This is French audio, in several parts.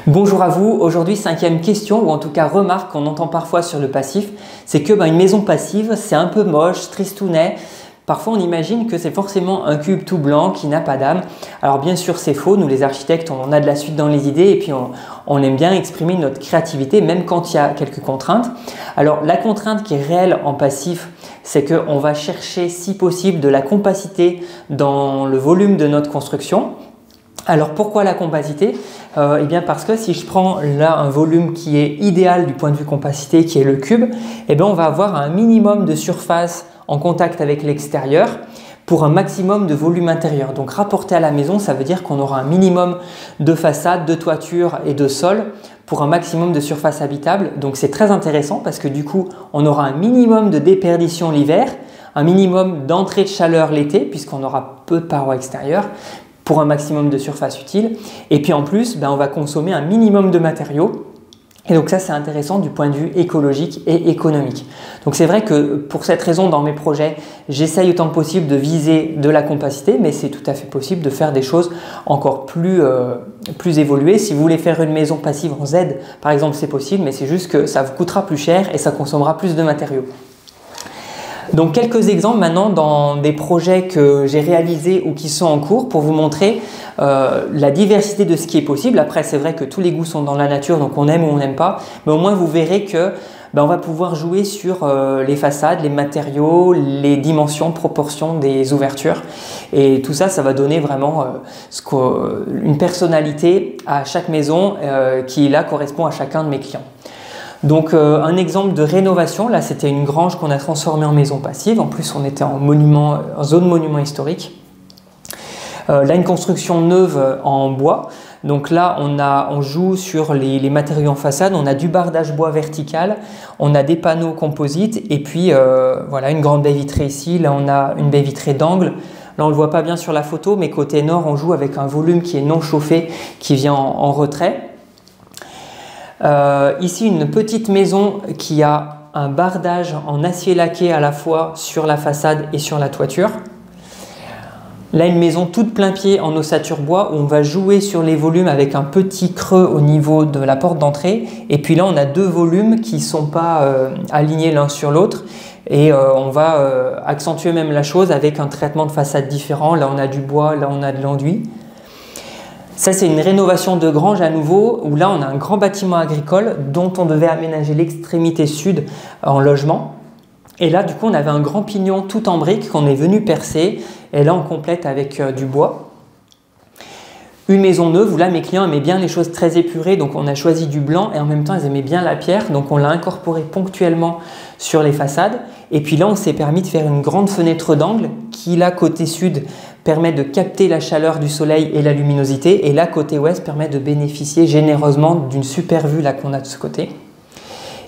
Bonjour à vous, aujourd'hui cinquième question ou en tout cas remarque qu'on entend parfois sur le passif, c'est que une maison passive c'est un peu moche, tristounet. Parfois on imagine que c'est forcément un cube tout blanc qui n'a pas d'âme. Alors bien sûr c'est faux, nous les architectes on a de la suite dans les idées et puis on aime bien exprimer notre créativité même quand il y a quelques contraintes. Alors la contrainte qui est réelle en passif, c'est qu'on va chercher si possible de la compacité dans le volume de notre construction. Alors pourquoi la compacité? Eh bien parce que si je prends là un volume qui est idéal du point de vue compacité, qui est le cube, eh bien on va avoir un minimum de surface en contact avec l'extérieur pour un maximum de volume intérieur. Donc rapporté à la maison, ça veut dire qu'on aura un minimum de façade, de toiture et de sol pour un maximum de surface habitable. Donc c'est très intéressant parce que du coup, on aura un minimum de déperdition l'hiver, un minimum d'entrée de chaleur l'été puisqu'on aura peu de parois extérieures, pour un maximum de surface utile. Et puis en plus, on va consommer un minimum de matériaux. Et donc ça, c'est intéressant du point de vue écologique et économique. Donc c'est vrai que pour cette raison, dans mes projets, j'essaye autant que possible de viser de la compacité, mais c'est tout à fait possible de faire des choses encore plus évoluées. Si vous voulez faire une maison passive en Z, par exemple, c'est possible, mais c'est juste que ça vous coûtera plus cher et ça consommera plus de matériaux. Donc quelques exemples maintenant dans des projets que j'ai réalisés ou qui sont en cours pour vous montrer la diversité de ce qui est possible. Après c'est vrai que tous les goûts sont dans la nature donc on aime ou on n'aime pas, mais au moins vous verrez que on va pouvoir jouer sur les façades, les matériaux, les dimensions, proportions des ouvertures et tout ça, ça va donner vraiment une personnalité à chaque maison qui là correspond à chacun de mes clients. Donc un exemple de rénovation, là c'était une grange qu'on a transformée en maison passive, en plus on était en zone monument historique. Là une construction neuve en bois, donc là on joue sur les matériaux en façade, on a du bardage bois vertical, on a des panneaux composites et puis voilà une grande baie vitrée ici, là on a une baie vitrée d'angle. Là on ne le voit pas bien sur la photo mais côté nord on joue avec un volume qui est non chauffé qui vient en retrait. Ici une petite maison qui a un bardage en acier laqué à la fois sur la façade et sur la toiture. Là une maison toute plein pied en ossature bois où on va jouer sur les volumes avec un petit creux au niveau de la porte d'entrée et puis là on a deux volumes qui ne sont pas alignés l'un sur l'autre et on va accentuer même la chose avec un traitement de façade différent. Là on a du bois, là on a de l'enduit. Ça, c'est une rénovation de grange à nouveau, où là, on a un grand bâtiment agricole dont on devait aménager l'extrémité sud en logement. Et là, du coup, on avait un grand pignon tout en briques qu'on est venu percer. Et là, on complète avec du bois. Une maison neuve où là, mes clients aimaient bien les choses très épurées, donc on a choisi du blanc et en même temps, ils aimaient bien la pierre, donc on l'a incorporé ponctuellement sur les façades. Et puis là, on s'est permis de faire une grande fenêtre d'angle qui, là, côté sud, permet de capter la chaleur du soleil et la luminosité. Et là, côté ouest, permet de bénéficier généreusement d'une super vue là qu'on a de ce côté.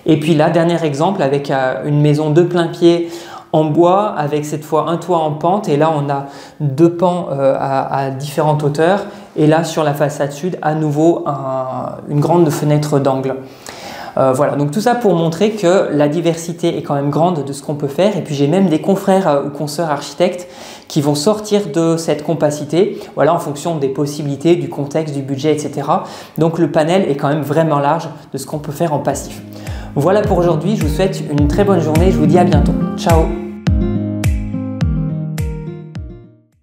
Et puis là, dernier exemple avec une maison de plein pied en bois avec cette fois un toit en pente et là on a deux pans à différentes hauteurs et là sur la façade sud à nouveau une grande fenêtre d'angle. Voilà, donc tout ça pour montrer que la diversité est quand même grande de ce qu'on peut faire et puis j'ai même des confrères ou consoeurs architectes qui vont sortir de cette compacité, voilà, en fonction des possibilités, du contexte, du budget, etc. Donc le panel est quand même vraiment large de ce qu'on peut faire en passif. Voilà pour aujourd'hui, je vous souhaite une très bonne journée, je vous dis à bientôt. Ciao!